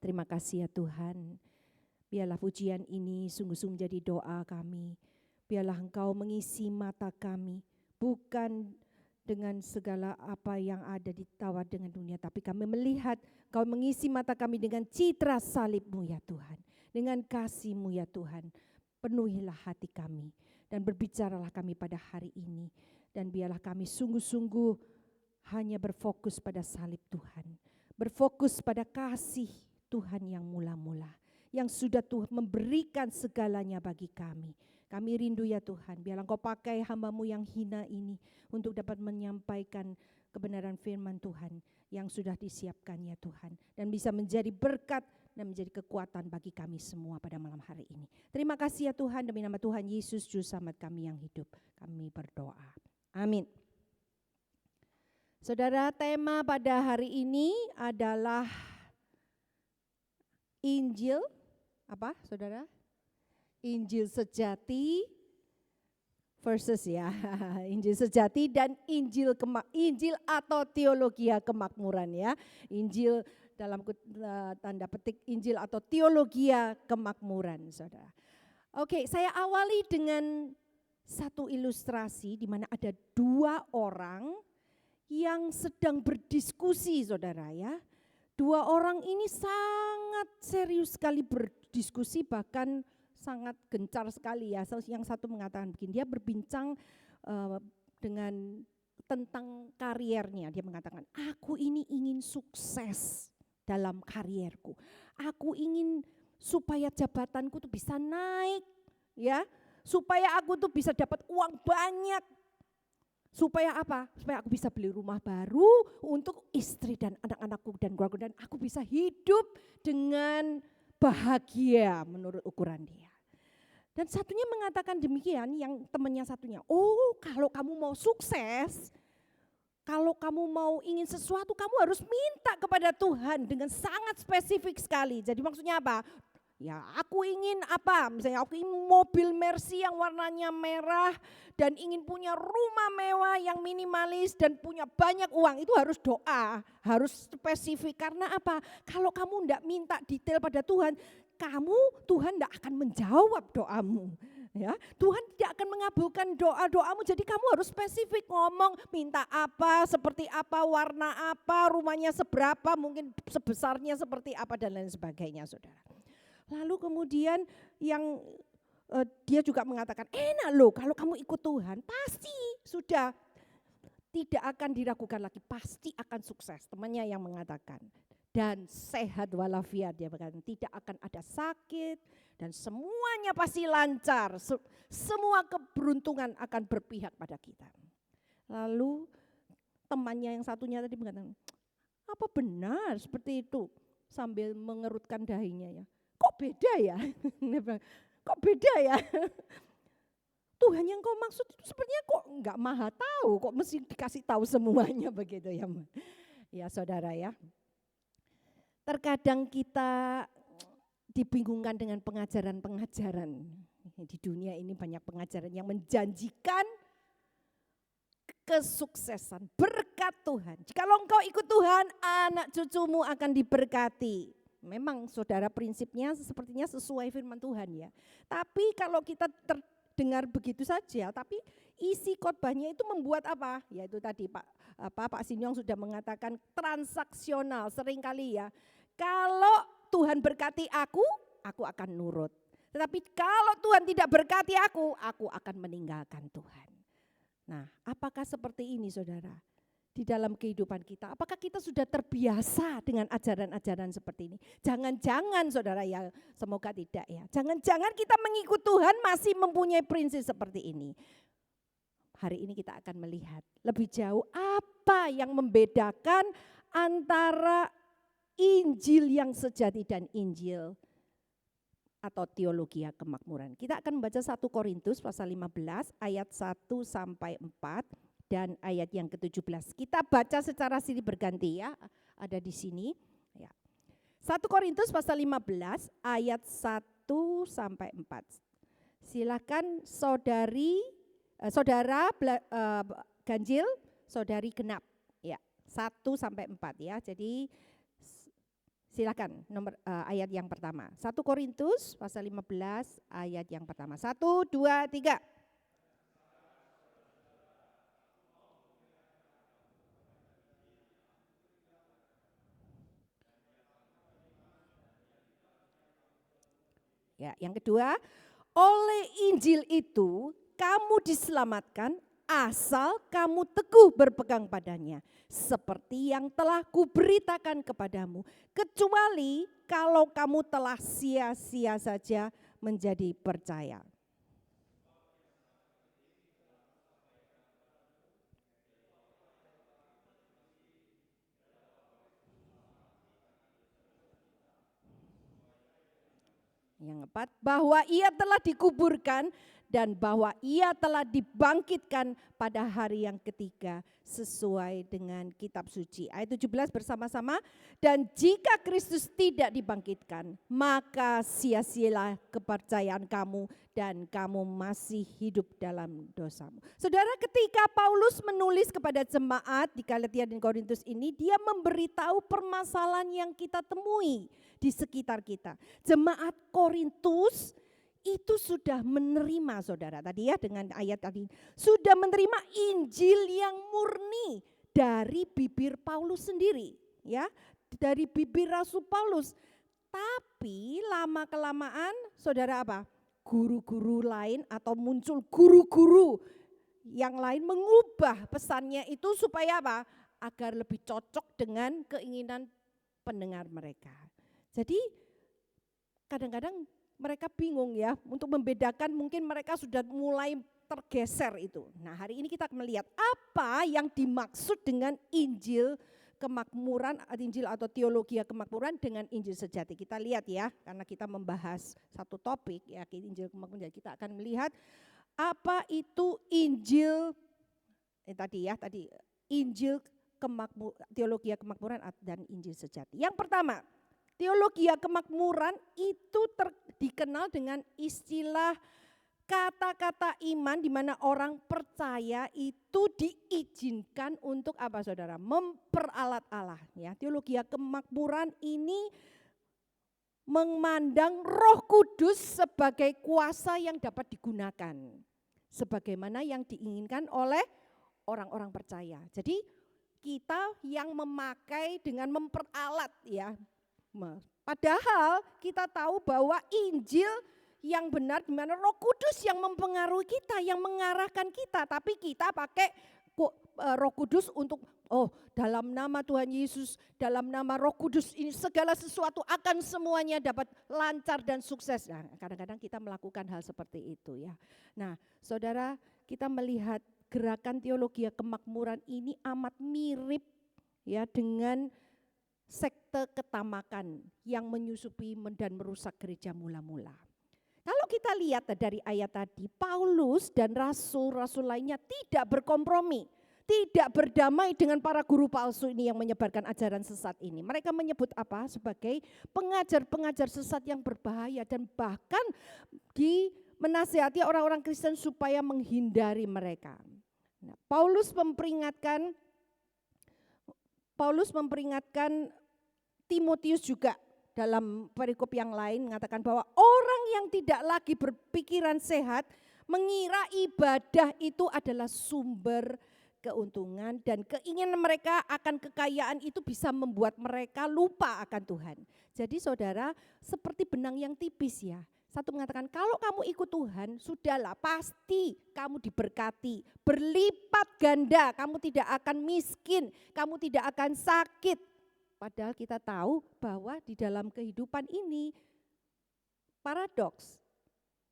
Terima kasih ya Tuhan. Biarlah pujian ini sungguh-sungguh menjadi doa kami. Biarlah Engkau mengisi mata kami, bukan dengan segala apa yang ada ditawar dengan dunia, tapi kami melihat Engkau mengisi mata kami dengan citra salib-Mu ya Tuhan. Dengan kasih-Mu ya Tuhan, penuhilah hati kami dan berbicaralah kami pada hari ini. Dan biarlah kami sungguh-sungguh hanya berfokus pada salib Tuhan, berfokus pada kasih Tuhan yang mula-mula, yang sudah Tuhan memberikan segalanya bagi kami. Kami rindu ya Tuhan, biarlah Engkau pakai hamba-Mu yang hina ini untuk dapat menyampaikan kebenaran firman Tuhan yang sudah disiapkan ya Tuhan. Dan bisa menjadi berkat dan menjadi kekuatan bagi kami semua pada malam hari ini. Terima kasih ya Tuhan, demi nama Tuhan Yesus Juru Selamat kami yang hidup. Kami berdoa. Amin. Saudara, tema pada hari ini adalah Injil, apa saudara? Injil sejati versus ya, Injil sejati dan Injil atau teologia kemakmuran ya. Injil dalam tanda petik Injil atau teologia kemakmuran, saudara. Oke, saya awali dengan satu ilustrasi di mana ada dua orang yang sedang berdiskusi, saudara ya. Dua orang ini sangat serius sekali berdiskusi, bahkan sangat gencar sekali ya. Yang satu mengatakan begini, dia berbincang tentang kariernya. Dia mengatakan, aku ini ingin sukses dalam karierku. Aku ingin supaya jabatanku tuh bisa naik, ya. Supaya aku tuh bisa dapat uang banyak. Supaya apa? Supaya aku bisa beli rumah baru untuk istri dan anak-anakku dan keluarga, dan aku bisa hidup dengan bahagia menurut ukuran dia. Dan satunya mengatakan demikian, yang temannya satunya, oh kalau kamu mau sukses, kalau kamu mau ingin sesuatu, kamu harus minta kepada Tuhan dengan sangat spesifik sekali. Jadi maksudnya apa? Ya, aku ingin apa? Misalnya aku ingin mobil Mercy yang warnanya merah dan ingin punya rumah mewah yang minimalis dan punya banyak uang. Itu harus doa, harus spesifik. Karena apa? Kalau kamu tidak minta detail pada Tuhan, Tuhan tidak akan menjawab doamu. Ya, Tuhan tidak akan mengabulkan doa-doamu. Jadi kamu harus spesifik ngomong, minta apa, seperti apa, warna apa, rumahnya seberapa, mungkin sebesarnya seperti apa dan lain sebagainya, saudara. Lalu kemudian yang dia juga mengatakan, enak loh kalau kamu ikut Tuhan, pasti sudah tidak akan diragukan lagi, pasti akan sukses. Temannya yang mengatakan, dan sehat walafiat, dia berkata tidak akan ada sakit dan semuanya pasti lancar, semua keberuntungan akan berpihak pada kita. Lalu temannya yang satunya tadi mengatakan, apa benar seperti itu? Sambil mengerutkan dahinya ya. Kok beda ya? Kok beda ya? Tuhan yang kau maksud itu sepertinya kok enggak maha tahu, kok mesti dikasih tahu semuanya begitu ya. Ya saudara ya. Terkadang kita dibingungkan dengan pengajaran-pengajaran. Di dunia ini banyak pengajaran yang menjanjikan kesuksesan, berkat Tuhan. Jikalau engkau ikut Tuhan, anak cucumu akan diberkati. Memang saudara prinsipnya sepertinya sesuai firman Tuhan ya. Tapi kalau kita terdengar begitu saja, tapi isi khotbahnya itu membuat apa? Yaitu tadi Pak Sinyong sudah mengatakan transaksional seringkali ya. Kalau Tuhan berkati aku akan nurut. Tetapi kalau Tuhan tidak berkati aku akan meninggalkan Tuhan. Nah, apakah seperti ini saudara? Di dalam kehidupan kita, apakah kita sudah terbiasa dengan ajaran-ajaran seperti ini? Jangan-jangan saudara ya, semoga tidak ya. Jangan-jangan kita mengikut Tuhan masih mempunyai prinsip seperti ini. Hari ini kita akan melihat lebih jauh apa yang membedakan antara Injil yang sejati dan Injil atau teologi kemakmuran. Kita akan membaca 1 Korintus pasal 15 ayat 1 sampai 4. Dan ayat yang ke-17. Kita baca secara silih berganti ya, ada di sini. Ya. 1 Korintus pasal 15 ayat 1 sampai 4. Silakan saudara ganjil, saudari genap. Ya, 1 sampai 4 ya. Jadi Silakan ayat yang pertama. 1 Korintus pasal 15 ayat yang pertama. 1, 2, 3. Ya, yang kedua, oleh Injil itu kamu diselamatkan asal kamu teguh berpegang padanya. Seperti yang telah kuberitakan kepadamu. Kecuali kalau kamu telah sia-sia saja menjadi percaya. Yang keempat, bahwa ia telah dikuburkan dan bahwa ia telah dibangkitkan pada hari yang ketiga sesuai dengan kitab suci. Ayat 17 bersama-sama, dan jika Kristus tidak dibangkitkan, maka sia-sialah kepercayaan kamu dan kamu masih hidup dalam dosamu. Saudara, ketika Paulus menulis kepada jemaat di Galatia dan Korintus ini, dia memberitahu permasalahan yang kita temui di sekitar kita. Jemaat Korintus itu sudah menerima, saudara, tadi ya dengan ayat tadi, sudah menerima Injil yang murni dari bibir Paulus sendiri, ya, dari bibir Rasul Paulus. Tapi lama-kelamaan, saudara, apa? Guru-guru lain atau muncul guru-guru yang lain mengubah pesannya itu supaya apa? Agar lebih cocok dengan keinginan pendengar mereka. Jadi kadang-kadang mereka bingung ya untuk membedakan, mungkin mereka sudah mulai tergeser itu. Nah, hari ini kita akan melihat apa yang dimaksud dengan Injil kemakmuran, Injil atau teologi kemakmuran dengan Injil sejati. Kita lihat ya, karena kita membahas satu topik ya, Injil kemakmuran, kita akan melihat apa itu Injil tadi Injil teologi kemakmuran dan Injil sejati. Yang pertama, teologi kemakmuran itu dikenal dengan istilah kata-kata iman, di mana orang percaya itu diizinkan untuk apa, saudara? Memperalat Allah. Ya, teologi kemakmuran ini memandang Roh Kudus sebagai kuasa yang dapat digunakan, sebagaimana yang diinginkan oleh orang-orang percaya. Jadi kita yang memakai dengan memperalat, ya. Padahal kita tahu bahwa Injil yang benar di mana Roh Kudus yang mempengaruhi kita, yang mengarahkan kita, tapi kita pakai Roh Kudus untuk dalam nama Tuhan Yesus, dalam nama Roh Kudus ini segala sesuatu akan semuanya dapat lancar dan sukses. Nah, kadang-kadang kita melakukan hal seperti itu ya. Nah, saudara, kita melihat gerakan teologi kemakmuran ini amat mirip ya dengan sekte ketamakan yang menyusupi dan merusak gereja mula-mula. Kalau kita lihat dari ayat tadi, Paulus dan rasul-rasul lainnya tidak berkompromi, tidak berdamai dengan para guru palsu ini yang menyebarkan ajaran sesat ini. Mereka menyebut apa? Sebagai pengajar-pengajar sesat yang berbahaya, dan bahkan menasihati orang-orang Kristen supaya menghindari mereka. Nah, Paulus memperingatkan Timotius juga dalam perikop yang lain, mengatakan bahwa orang yang tidak lagi berpikiran sehat mengira ibadah itu adalah sumber keuntungan, dan keinginan mereka akan kekayaan itu bisa membuat mereka lupa akan Tuhan. Jadi saudara, seperti benang yang tipis ya. Satu mengatakan kalau kamu ikut Tuhan, sudahlah pasti kamu diberkati, berlipat ganda, kamu tidak akan miskin, kamu tidak akan sakit. Padahal kita tahu bahwa di dalam kehidupan ini paradoks.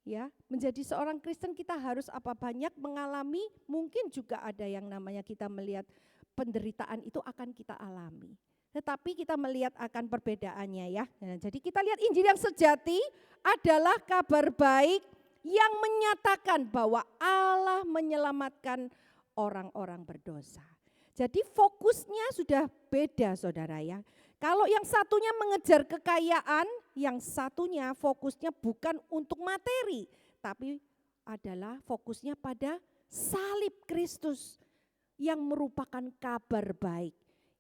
Ya, menjadi seorang Kristen kita harus banyak mengalami, mungkin juga ada yang namanya kita melihat penderitaan itu akan kita alami. Tetapi kita melihat akan perbedaannya ya. Nah, jadi kita lihat Injil yang sejati adalah kabar baik yang menyatakan bahwa Allah menyelamatkan orang-orang berdosa. Jadi fokusnya sudah beda, saudara ya. Kalau yang satunya mengejar kekayaan, yang satunya fokusnya bukan untuk materi, tapi adalah fokusnya pada salib Kristus yang merupakan kabar baik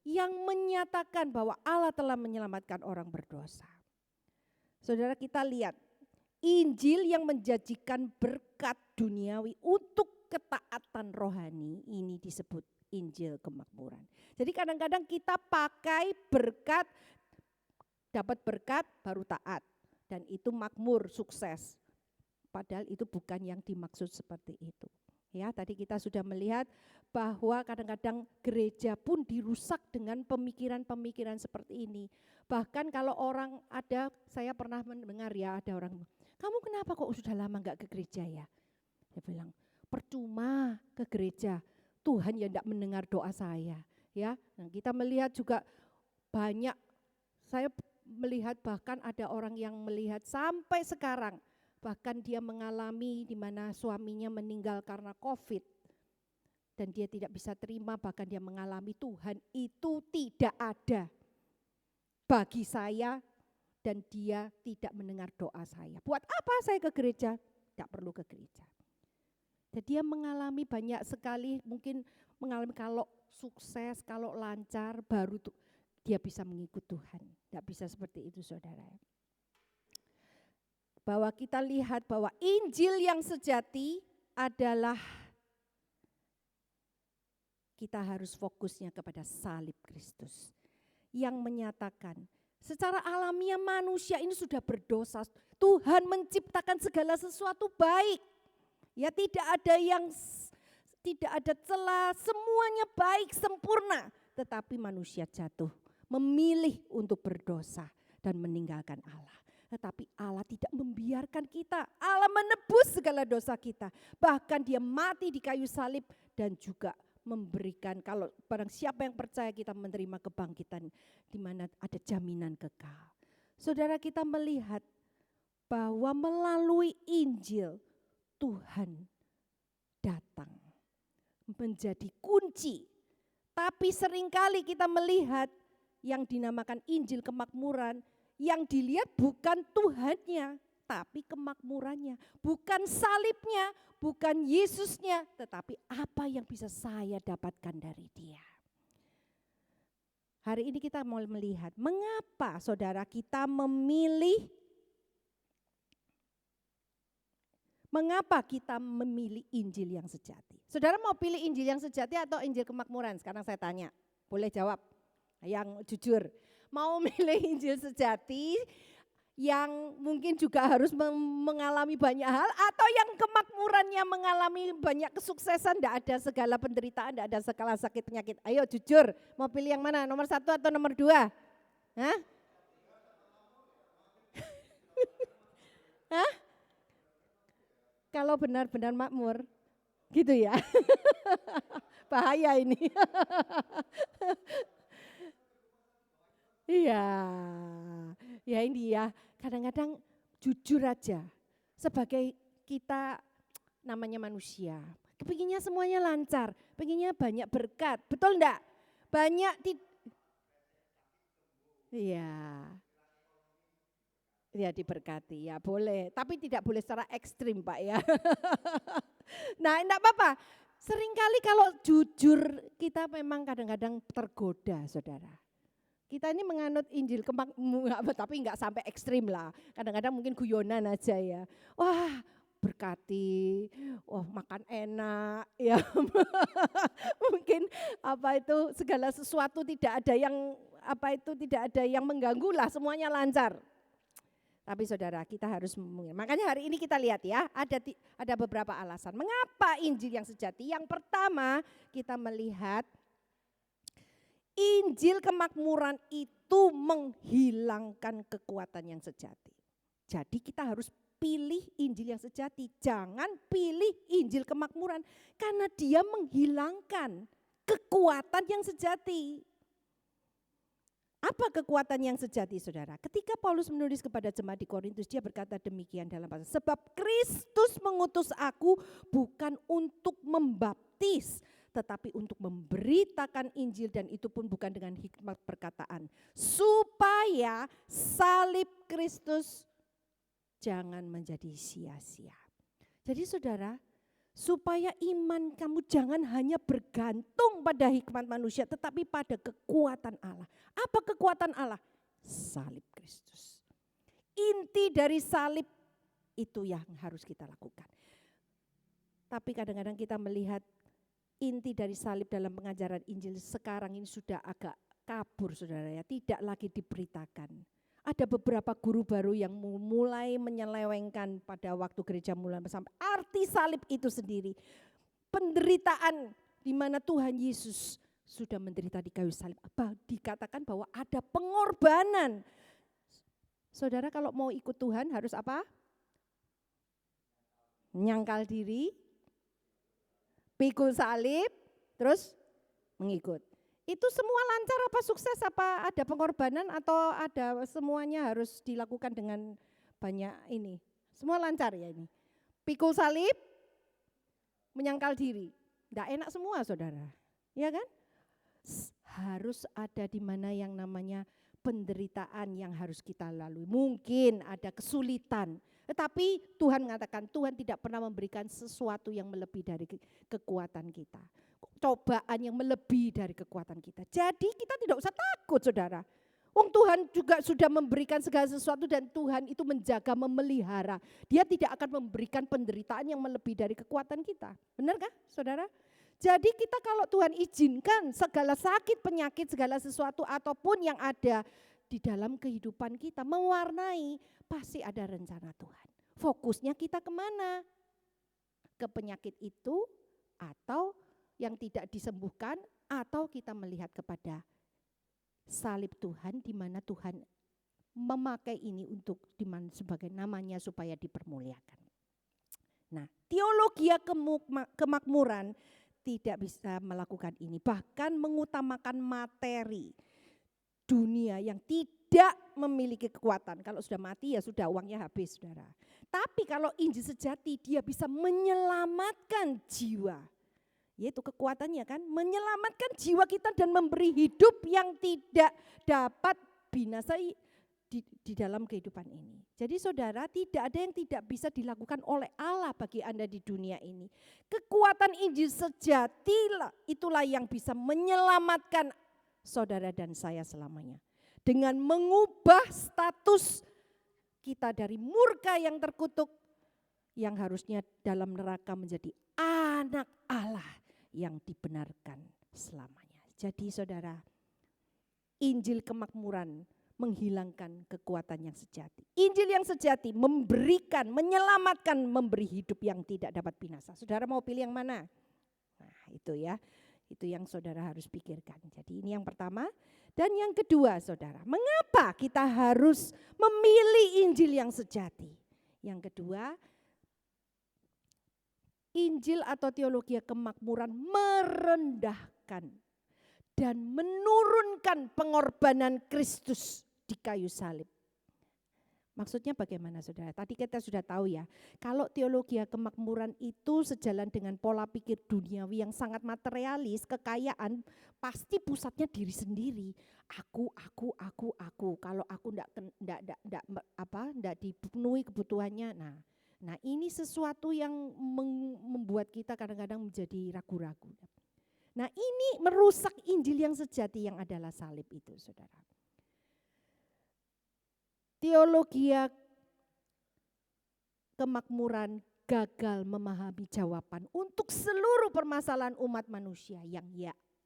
yang menyatakan bahwa Allah telah menyelamatkan orang berdosa. Saudara, kita lihat Injil yang menjanjikan berkat duniawi untuk ketaatan rohani, ini disebut Injil kemakmuran. Jadi kadang-kadang kita pakai berkat, dapat berkat baru taat, dan itu makmur, sukses. Padahal itu bukan yang dimaksud seperti itu. Ya, tadi kita sudah melihat bahwa kadang-kadang gereja pun dirusak dengan pemikiran-pemikiran seperti ini. Bahkan kalau orang ada, saya pernah mendengar ya, ada orang, kamu kenapa kok sudah lama enggak ke gereja ya? Dia bilang, percuma ke gereja, Tuhan ya enggak mendengar doa saya. Ya, nah kita melihat juga banyak, saya melihat bahkan ada orang yang melihat sampai sekarang, bahkan dia mengalami di mana suaminya meninggal karena COVID. Dan dia tidak bisa terima, bahkan dia mengalami Tuhan itu tidak ada bagi saya dan dia tidak mendengar doa saya. Buat apa saya ke gereja? Tidak perlu ke gereja. Jadi dia mengalami banyak sekali, mungkin mengalami kalau sukses, kalau lancar, baru dia bisa mengikut Tuhan. Tidak bisa seperti itu saudara. Bahwa kita lihat bahwa Injil yang sejati adalah kita harus fokusnya kepada salib Kristus yang menyatakan secara alamiah manusia ini sudah berdosa. Tuhan menciptakan segala sesuatu baik. Ya, tidak ada celah, semuanya baik, sempurna. Tetapi manusia jatuh, memilih untuk berdosa dan meninggalkan Allah. Tetapi Allah tidak membiarkan kita. Allah menebus segala dosa kita. Bahkan dia mati di kayu salib dan juga memberikan, kalau barang siapa yang percaya kita menerima kebangkitan di mana ada jaminan kekal. Saudara, kita melihat bahwa melalui Injil Tuhan datang menjadi kunci. Tapi seringkali kita melihat yang dinamakan Injil kemakmuran, yang dilihat bukan Tuhannya, tapi kemakmurannya. Bukan salibnya, bukan Yesusnya, tetapi apa yang bisa saya dapatkan dari dia. Hari ini kita mau melihat mengapa saudara kita memilih, mengapa kita memilih Injil yang sejati. Saudara mau pilih Injil yang sejati atau Injil kemakmuran? Sekarang saya tanya, boleh jawab yang jujur. Mau milih Injil sejati yang mungkin juga harus mengalami banyak hal, atau yang kemakmurannya mengalami banyak kesuksesan, tidak ada segala penderitaan, tidak ada segala sakit penyakit. Ayo jujur, mau pilih yang mana? Nomor 1 atau nomor 2? Hah? Hah? Kalau benar-benar makmur, gitu ya. Bahaya ini. Iya, ya ini ya, kadang-kadang jujur aja, sebagai kita namanya manusia, kepinginnya semuanya lancar, pengennya banyak berkat, betul enggak? Banyak, iya, ya diberkati, ya boleh, tapi tidak boleh secara ekstrim Pak ya. Nah enggak apa-apa, seringkali kalau jujur kita memang kadang-kadang tergoda saudara. Kita ini menganut Injil tapi enggak sampai ekstrim lah. Kadang-kadang mungkin guyonan aja ya. Wah berkati, wah makan enak ya. Mungkin apa itu segala sesuatu tidak ada yang mengganggu lah, semuanya lancar. Tapi saudara, kita harus makanya hari ini kita lihat ya, ada beberapa alasan mengapa Injil yang sejati. Yang pertama, kita melihat Injil kemakmuran itu menghilangkan kekuatan yang sejati. Jadi kita harus pilih Injil yang sejati, jangan pilih Injil kemakmuran karena dia menghilangkan kekuatan yang sejati. Apa kekuatan yang sejati saudara? Ketika Paulus menulis kepada jemaat di Korintus, dia berkata demikian dalam bahasa, sebab Kristus mengutus aku bukan untuk membaptis, tetapi untuk memberitakan Injil, dan itu pun bukan dengan hikmat perkataan, supaya salib Kristus jangan menjadi sia-sia. Jadi saudara, Supaya iman kamu jangan hanya bergantung pada hikmat manusia, tetapi pada kekuatan Allah. Apa kekuatan Allah? Salib Kristus. Inti dari salib itu yang harus kita lakukan. Tapi kadang-kadang kita melihat inti dari salib dalam pengajaran Injil sekarang ini sudah agak kabur, saudara ya. Tidak lagi diberitakan. Ada beberapa guru baru yang mulai menyelewengkan pada waktu gereja mulai sampai arti salib itu sendiri. Penderitaan di mana Tuhan Yesus sudah menderita di kayu salib. Dikatakan bahwa ada pengorbanan. Saudara kalau mau ikut Tuhan harus apa? Menyangkal diri, pikul salib, terus mengikut. Itu semua lancar apa sukses, apa ada pengorbanan atau ada semuanya harus dilakukan dengan banyak ini? Semua lancar ya ini. Pikul salib, menyangkal diri. Enggak enak semua saudara, ya kan? Harus ada di mana yang namanya penderitaan yang harus kita lalui. Mungkin ada kesulitan, tetapi Tuhan mengatakan Tuhan tidak pernah memberikan sesuatu yang melebihi dari kekuatan kita. Cobaan yang melebihi dari kekuatan kita. Jadi kita tidak usah takut saudara. Tuhan juga sudah memberikan segala sesuatu dan Tuhan itu menjaga, memelihara. Dia tidak akan memberikan penderitaan yang melebihi dari kekuatan kita. Benarkah saudara? Jadi kita kalau Tuhan izinkan segala sakit, penyakit, segala sesuatu ataupun yang ada di dalam kehidupan kita mewarnai, pasti ada rencana Tuhan. Fokusnya kita kemana? Ke penyakit itu atau yang tidak disembuhkan, atau kita melihat kepada salib Tuhan di mana Tuhan memakai ini untuk sebagai namanya supaya dipermuliakan. Nah, teologi kemakmuran tidak bisa melakukan ini, bahkan mengutamakan materi dunia yang tidak memiliki kekuatan. Kalau sudah mati ya sudah, uangnya habis saudara. Tapi kalau Injil sejati dia bisa menyelamatkan jiwa. Yaitu kekuatannya kan, menyelamatkan jiwa kita dan memberi hidup yang tidak dapat binasa di dalam kehidupan ini. Jadi saudara, tidak ada yang tidak bisa dilakukan oleh Allah bagi Anda di dunia ini. Kekuatan Injil sejati itulah yang bisa menyelamatkan saudara dan saya selamanya. Dengan mengubah status kita dari murka yang terkutuk, yang harusnya dalam neraka menjadi anak Allah yang dibenarkan selamanya. Jadi saudara, Injil kemakmuran menghilangkan kekuatan yang sejati. Injil yang sejati memberikan, menyelamatkan, memberi hidup yang tidak dapat binasa. Saudara mau pilih yang mana? Nah itu ya, itu yang saudara harus pikirkan. Jadi ini yang pertama. Dan yang kedua saudara, mengapa kita harus memilih Injil yang sejati? Yang kedua, Injil atau teologi kemakmuran merendahkan dan menurunkan pengorbanan Kristus di kayu salib. Maksudnya bagaimana saudara? Tadi kita sudah tahu ya, kalau teologi kemakmuran itu sejalan dengan pola pikir duniawi yang sangat materialis, kekayaan, pasti pusatnya diri sendiri. Aku. Kalau aku enggak dipenuhi kebutuhannya, Nah ini sesuatu yang membuat kita kadang-kadang menjadi ragu-ragu. Nah ini merusak Injil yang sejati yang adalah salib itu saudara. Teologi kemakmuran gagal memahami jawaban untuk seluruh permasalahan umat manusia yang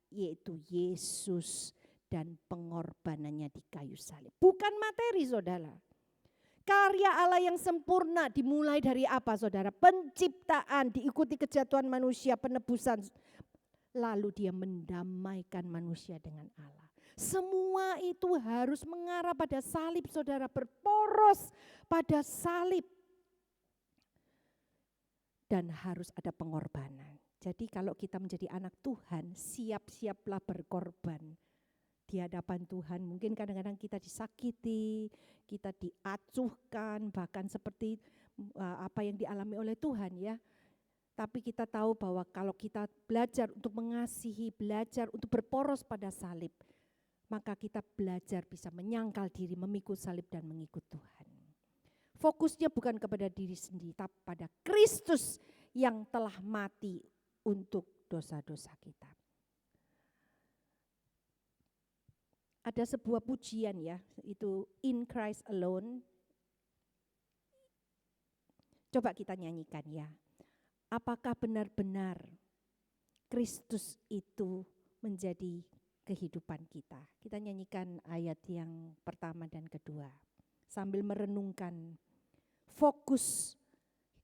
yaitu Yesus dan pengorbanannya di kayu salib. Bukan materi saudara. Karya Allah yang sempurna dimulai dari apa saudara? Penciptaan, diikuti kejatuhan manusia, penebusan. Lalu dia mendamaikan manusia dengan Allah. Semua itu harus mengarah pada salib saudara, berporos pada salib. Dan harus ada pengorbanan. Jadi kalau kita menjadi anak Tuhan, siap-siaplah berkorban. Di hadapan Tuhan mungkin kadang-kadang kita disakiti, kita diacuhkan, bahkan seperti apa yang dialami oleh Tuhan ya. Tapi kita tahu bahwa kalau kita belajar untuk mengasihi, belajar untuk berporos pada salib, maka kita belajar bisa menyangkal diri, memikul salib dan mengikut Tuhan. Fokusnya bukan kepada diri sendiri, tapi pada Kristus yang telah mati untuk dosa-dosa kita. Ada sebuah pujian ya, itu In Christ Alone. Coba kita nyanyikan ya. Apakah benar-benar Kristus itu menjadi kehidupan kita? Kita nyanyikan ayat yang pertama dan kedua. Sambil merenungkan fokus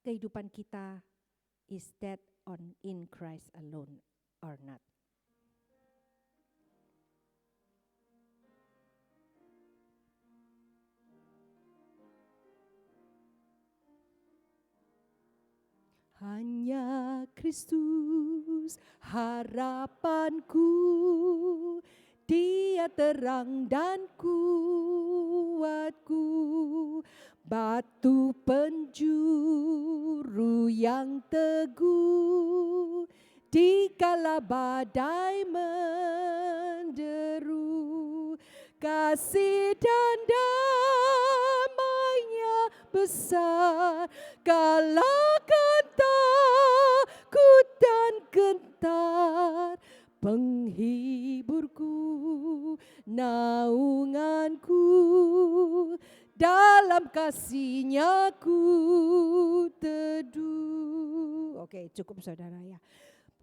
kehidupan kita, is that on in Christ alone or not? Hanya Kristus harapanku, Dia terang dan kuatku, batu penjuru yang teguh, dikala badai menderu, kasih dan damai-Nya besar, kalahkan takut dan gentar, penghiburku, naunganku, dalam kasih-Nya ku teduh. Oke, cukup saudara ya.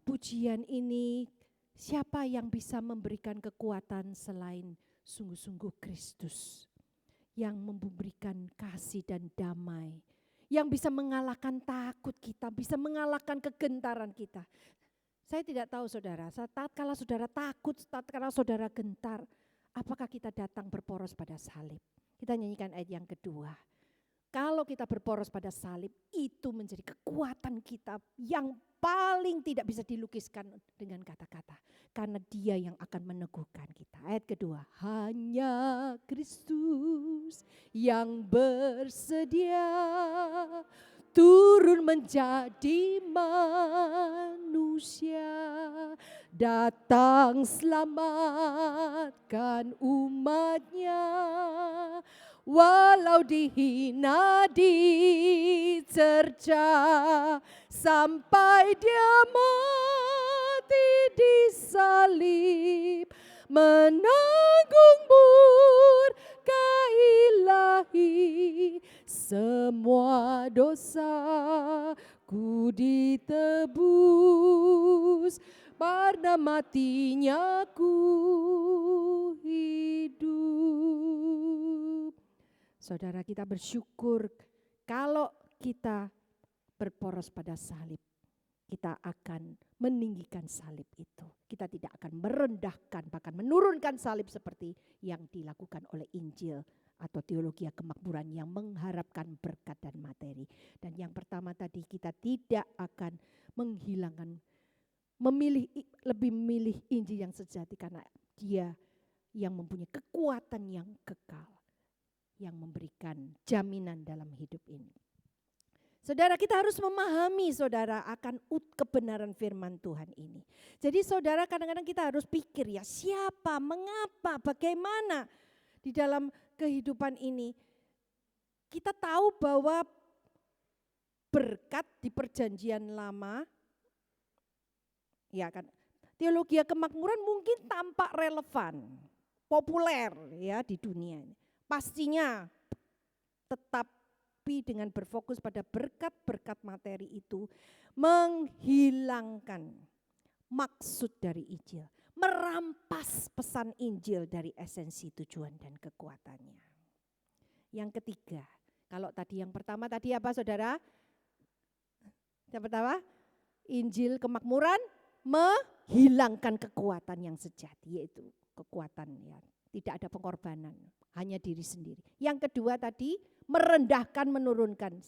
Pujian ini, siapa yang bisa memberikan kekuatan selain sungguh-sungguh Kristus yang memberikan kasih dan damai, yang bisa mengalahkan takut kita, bisa mengalahkan kegentaran kita. Saya tidak tahu saudara, saat kala saudara takut, saat kala saudara gentar, apakah kita datang berporos pada salib? Kita nyanyikan ayat yang kedua. Kalau kita berporos pada salib, itu menjadi kekuatan kita yang paling tidak bisa dilukiskan dengan kata-kata. Karena Dia yang akan meneguhkan kita. Ayat kedua, hanya Kristus yang bersedia turun menjadi manusia, datang selamatkan umat-Nya, walau dihina, dicerca, sampai Dia mati di salib, menanggung murka ilahi, semua dosaku ditebus, karena mati-Nya ku hidup. Saudara, kita bersyukur kalau kita berporos pada salib, kita akan meninggikan salib itu. Kita tidak akan merendahkan, bahkan menurunkan salib seperti yang dilakukan oleh Injil atau teologi kemakmuran yang mengharapkan berkat dan materi. Dan yang pertama tadi, kita tidak akan menghilangkan, lebih memilih Injil yang sejati karena Dia yang mempunyai kekuatan yang kekal, yang memberikan jaminan dalam hidup ini. Saudara, kita harus memahami saudara akan kebenaran firman Tuhan ini. Jadi saudara, kadang-kadang kita harus pikir ya, siapa, mengapa, bagaimana di dalam kehidupan ini. Kita tahu bahwa berkat di perjanjian lama, ya kan, teologi kemakmuran mungkin tampak relevan, populer ya di dunia. Pastinya tetap dengan berfokus pada berkat-berkat materi itu menghilangkan maksud dari Injil, merampas pesan Injil dari esensi, tujuan dan kekuatannya. Yang ketiga, kalau tadi yang pertama tadi apa saudara? Yang pertama, Injil kemakmuran menghilangkan kekuatan yang sejati, yaitu kekuatan ya, tidak ada pengorbanan, hanya diri sendiri. Yang kedua tadi, merendahkan, menurunkan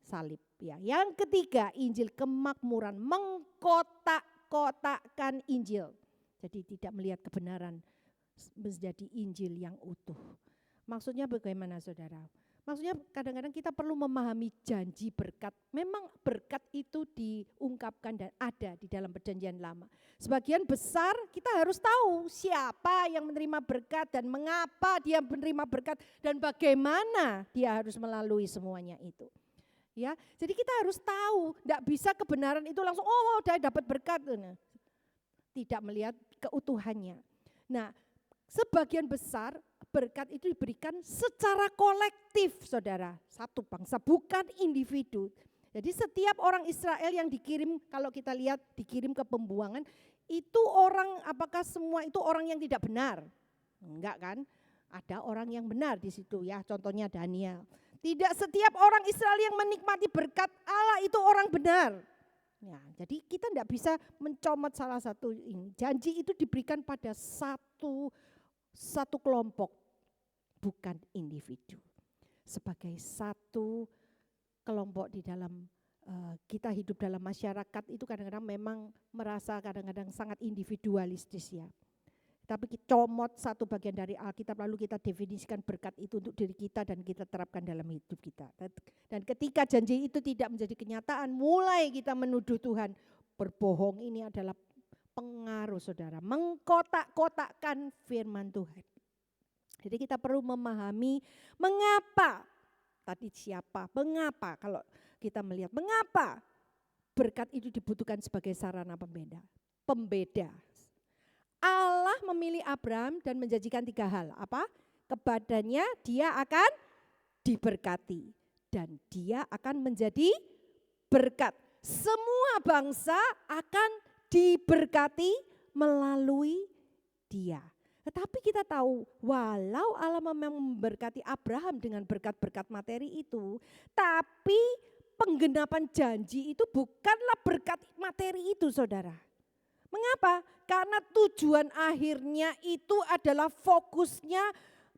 salib. Ya. Yang ketiga, Injil kemakmuran mengkotak-kotakkan Injil. Jadi tidak melihat kebenaran menjadi Injil yang utuh. Maksudnya bagaimana saudara? Maksudnya kadang-kadang kita perlu memahami janji berkat. Memang berkat itu diungkapkan dan ada di dalam perjanjian lama. Sebagian besar kita harus tahu siapa yang menerima berkat dan mengapa dia menerima berkat dan bagaimana dia harus melalui semuanya itu. Ya, jadi kita harus tahu, tidak bisa kebenaran itu langsung udah dapat berkat. Tidak melihat keutuhannya. Nah, sebagian besar berkat itu diberikan secara kolektif, saudara. Satu bangsa, bukan individu. Jadi setiap orang Israel yang dikirim, kalau kita lihat dikirim ke pembuangan, itu orang, apakah semua itu orang yang tidak benar? Enggak kan? Ada orang yang benar di situ ya, contohnya Daniel. Tidak setiap orang Israel yang menikmati berkat Allah itu orang benar. Ya, jadi kita tidak bisa mencomot salah satu ini. Janji itu diberikan pada satu kelompok, bukan individu. Sebagai satu kelompok di dalam kita hidup dalam masyarakat itu kadang-kadang memang merasa kadang-kadang sangat individualistis ya. Tapi kita comot satu bagian dari Alkitab lalu kita definisikan berkat itu untuk diri kita dan kita terapkan dalam hidup kita. Dan ketika janji itu tidak menjadi kenyataan, mulai kita menuduh Tuhan. Berbohong ini adalah pengaruh saudara, mengkotak-kotakkan firman Tuhan. Jadi kita perlu memahami mengapa, tadi siapa, mengapa kalau kita melihat mengapa berkat itu dibutuhkan sebagai sarana pembeda. Allah memilih Abraham dan menjanjikan 3 hal. Apa? Kepadanya dia akan diberkati dan dia akan menjadi berkat. Semua bangsa akan diberkati melalui dia. Tetapi kita tahu walau Allah memang memberkati Abraham dengan berkat-berkat materi itu, tapi penggenapan janji itu bukanlah berkat materi itu, saudara. Mengapa? Karena tujuan akhirnya itu adalah fokusnya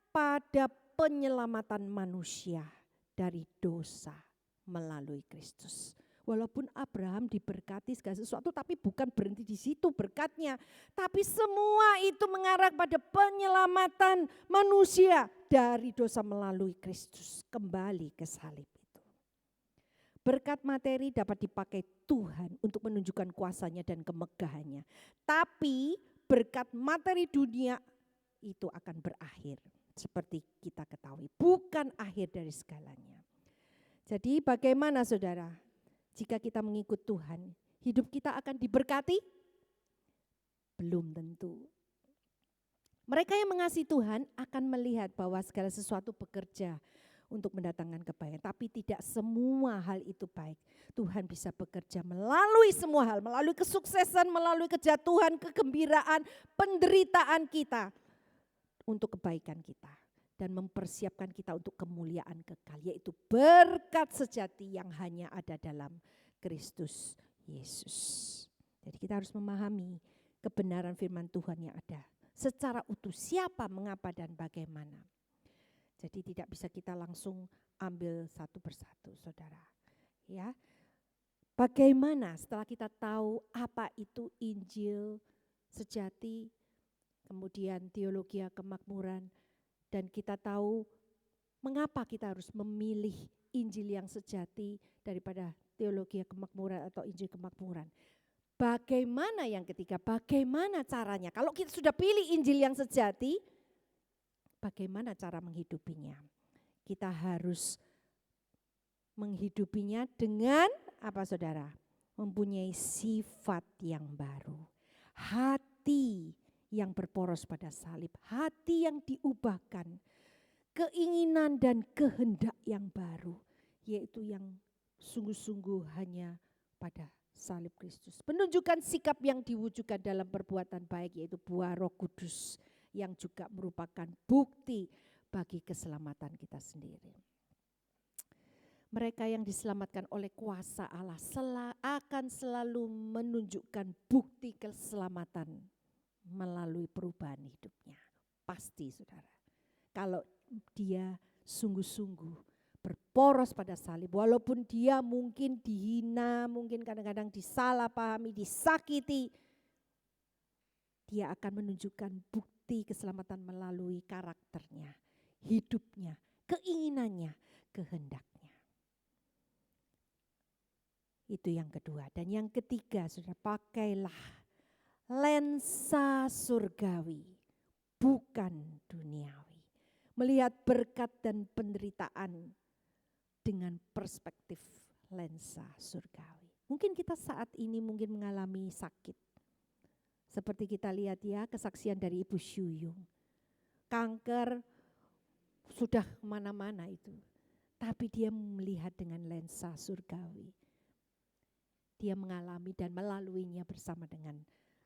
pada penyelamatan manusia dari dosa melalui Kristus. Walaupun Abraham diberkati segala sesuatu, tapi bukan berhenti di situ berkatnya. Tapi semua itu mengarah pada penyelamatan manusia dari dosa melalui Kristus. Kembali ke salib. Berkat materi dapat dipakai Tuhan untuk menunjukkan kuasanya dan kemegahannya. Tapi berkat materi dunia itu akan berakhir. Seperti kita ketahui, bukan akhir dari segalanya. Jadi bagaimana saudara? Jika kita mengikut Tuhan, hidup kita akan diberkati? Belum tentu. Mereka yang mengasihi Tuhan akan melihat bahwa segala sesuatu bekerja untuk mendatangkan kebaikan. Tapi tidak semua hal itu baik. Tuhan bisa bekerja melalui semua hal. Melalui kesuksesan, melalui kejatuhan, kegembiraan, penderitaan kita. Untuk kebaikan kita. Dan mempersiapkan kita untuk kemuliaan kekal. Yaitu berkat sejati yang hanya ada dalam Kristus Yesus. Jadi kita harus memahami kebenaran firman Tuhan yang ada. Secara utuh siapa, mengapa, dan bagaimana. Jadi tidak bisa kita langsung ambil satu persatu, saudara. Ya, bagaimana setelah kita tahu apa itu Injil sejati, kemudian teologi kemakmuran, dan kita tahu mengapa kita harus memilih Injil yang sejati daripada teologi kemakmuran atau Injil kemakmuran. Bagaimana yang ketiga, bagaimana caranya? Kalau kita sudah pilih Injil yang sejati, bagaimana cara menghidupinya? Kita harus menghidupinya dengan apa saudara? Mempunyai sifat yang baru. Hati yang berporos pada salib. Hati yang diubahkan. Keinginan dan kehendak yang baru. Yaitu yang sungguh-sungguh hanya pada salib Kristus. Menunjukkan sikap yang diwujudkan dalam perbuatan baik yaitu buah Roh Kudus. Yang juga merupakan bukti bagi keselamatan kita sendiri. Mereka yang diselamatkan oleh kuasa Allah akan selalu menunjukkan bukti keselamatan melalui perubahan hidupnya. Pasti saudara. Kalau dia sungguh-sungguh berporos pada salib, walaupun dia mungkin dihina, mungkin kadang-kadang disalahpahami, disakiti, dia akan menunjukkan bukti keselamatan melalui karakternya, hidupnya, keinginannya, kehendaknya. Itu yang kedua. Dan yang ketiga, saudara, pakailah lensa surgawi, bukan duniawi. Melihat berkat dan penderitaan dengan perspektif lensa surgawi. Mungkin kita saat ini mengalami sakit. Seperti kita lihat ya kesaksian dari Ibu Syuyung. Kanker sudah kemana-mana itu. Tapi dia melihat dengan lensa surgawi. Dia mengalami dan melaluinya bersama dengan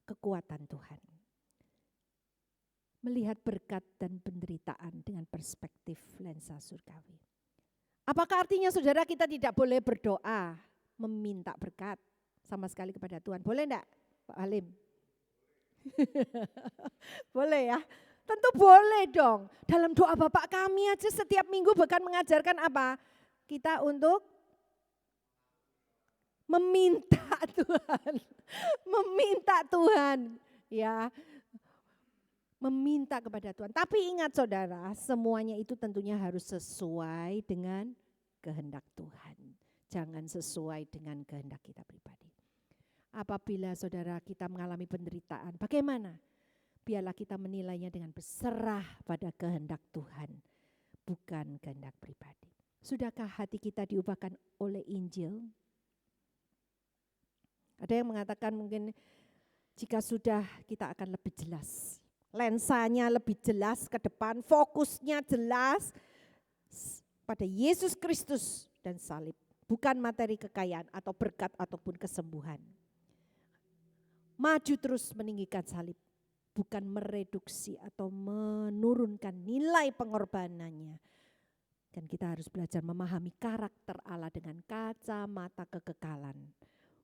kekuatan Tuhan. Melihat berkat dan penderitaan dengan perspektif lensa surgawi. Apakah artinya saudara kita tidak boleh berdoa, meminta berkat sama sekali kepada Tuhan? Boleh enggak Pak Halim? Boleh ya? Tentu boleh dong. Dalam doa Bapak kami aja setiap minggu bahkan mengajarkan apa? Kita untuk meminta Tuhan. Meminta Tuhan. Ya, meminta kepada Tuhan. Tapi ingat saudara, semuanya itu tentunya harus sesuai dengan kehendak Tuhan. Jangan sesuai dengan kehendak kita pribadi. Apabila saudara kita mengalami penderitaan, bagaimana? Biarlah kita menilainya dengan berserah pada kehendak Tuhan, bukan kehendak pribadi. Sudahkah hati kita diubahkan oleh Injil? Ada yang mengatakan mungkin jika sudah kita akan lebih jelas. Lensanya lebih jelas ke depan, fokusnya jelas pada Yesus Kristus dan salib. Bukan materi kekayaan atau berkat ataupun kesembuhan. Maju terus meninggikan salib, bukan mereduksi atau menurunkan nilai pengorbanannya. Dan kita harus belajar memahami karakter Allah dengan kacamata kekekalan,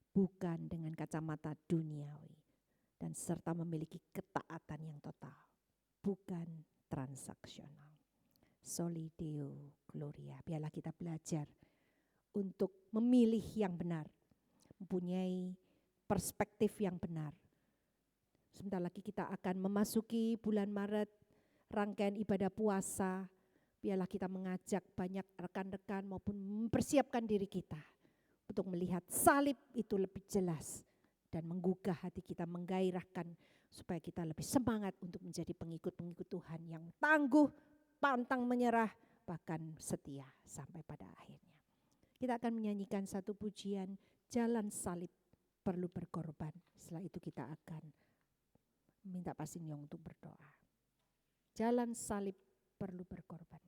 bukan dengan kacamata duniawi. Dan serta memiliki ketaatan yang total, bukan transaksional. Soli Deo Gloria, biarlah kita belajar untuk memilih yang benar, mempunyai perspektif yang benar. Sebentar lagi kita akan memasuki bulan Maret, rangkaian ibadah puasa. Biarlah kita mengajak banyak rekan-rekan maupun mempersiapkan diri kita untuk melihat salib itu lebih jelas dan menggugah hati kita, menggairahkan supaya kita lebih semangat untuk menjadi pengikut-pengikut Tuhan yang tangguh, pantang menyerah, bahkan setia sampai pada akhirnya. Kita akan menyanyikan satu pujian, Jalan Salib Perlu Berkorban. Setelah itu kita akan minta Pak Sinyong untuk berdoa. Jalan salib perlu berkorban.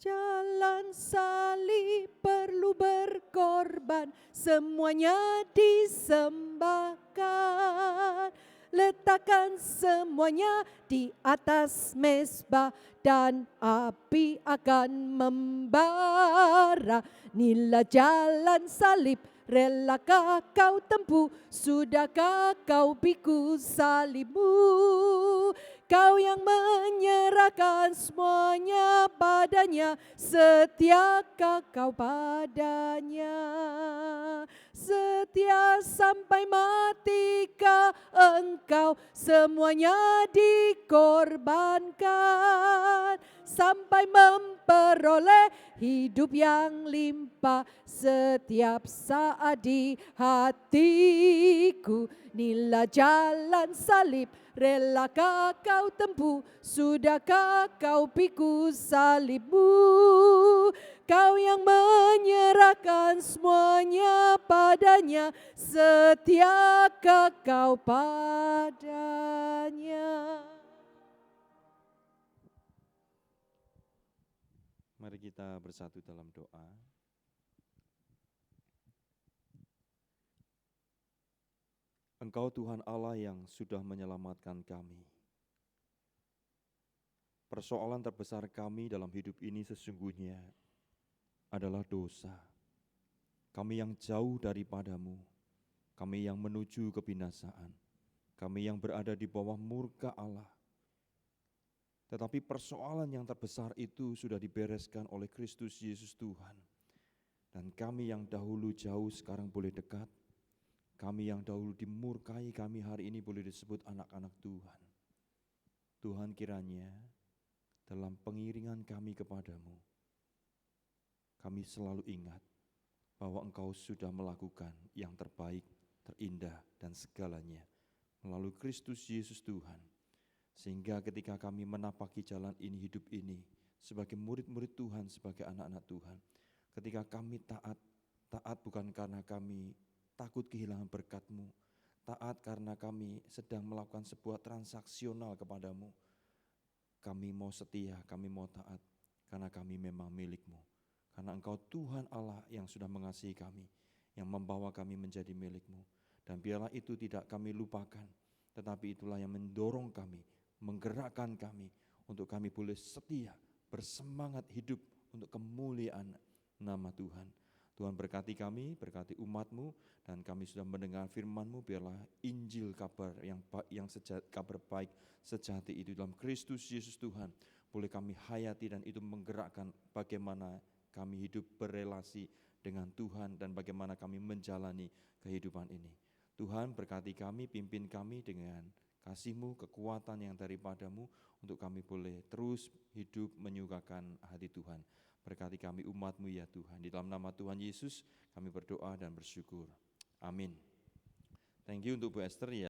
Jalan salib perlu berkorban, semuanya disembahkan. Letakkan semuanya di atas mezbah dan api akan membara. Inilah jalan salib, relakah kau tempuh? Sudahkah kau pikul salibmu? Kau yang menyerahkan semuanya padanya, setiakah kau padanya? Setia sampai matikah engkau? Semuanya dikorbankan sampai memperoleh hidup yang limpah setiap saat di hatiku. Inilah jalan salib, relakah kau tempuh? Sudahkah kau pikul salibmu? Kau yang menyerahkan semuanya padanya, setiakah kau padanya? Mari kita bersatu dalam doa. Engkau Tuhan Allah yang sudah menyelamatkan kami. Persoalan terbesar kami dalam hidup ini sesungguhnya adalah dosa. Kami yang jauh daripadamu, kami yang menuju kebinasaan, kami yang berada di bawah murka Allah. Tetapi persoalan yang terbesar itu sudah dibereskan oleh Kristus Yesus Tuhan. Dan kami yang dahulu jauh sekarang boleh dekat. Kami yang dahulu dimurkai, kami hari ini boleh disebut anak-anak Tuhan. Tuhan kiranya dalam pengiringan kami kepadamu, kami selalu ingat bahwa Engkau sudah melakukan yang terbaik, terindah dan segalanya melalui Kristus Yesus Tuhan. Sehingga ketika kami menapaki jalan ini, hidup ini, sebagai murid-murid Tuhan, sebagai anak-anak Tuhan, ketika kami taat bukan karena kami takut kehilangan berkat-Mu, taat karena kami sedang melakukan sebuah transaksional kepadamu. Kami mau setia, kami mau taat, karena kami memang milik-Mu. Karena Engkau Tuhan Allah yang sudah mengasihi kami, yang membawa kami menjadi milik-Mu. Dan biarlah itu tidak kami lupakan, tetapi itulah yang mendorong kami, menggerakkan kami, untuk kami boleh setia, bersemangat hidup untuk kemuliaan nama Tuhan. Tuhan berkati kami, berkati umat-Mu, dan kami sudah mendengar firman-Mu, biarlah Injil kabar kabar baik sejati itu dalam Kristus Yesus Tuhan, boleh kami hayati, dan itu menggerakkan bagaimana kami hidup berelasi dengan Tuhan dan bagaimana kami menjalani kehidupan ini. Tuhan berkati kami, pimpin kami dengan kasih-Mu, kekuatan yang daripada-Mu, untuk kami boleh terus hidup menyukakan hati Tuhan. Berkati kami umat-Mu ya Tuhan. Di dalam nama Tuhan Yesus kami berdoa dan bersyukur. Amin. Thank you untuk Bu Esther ya.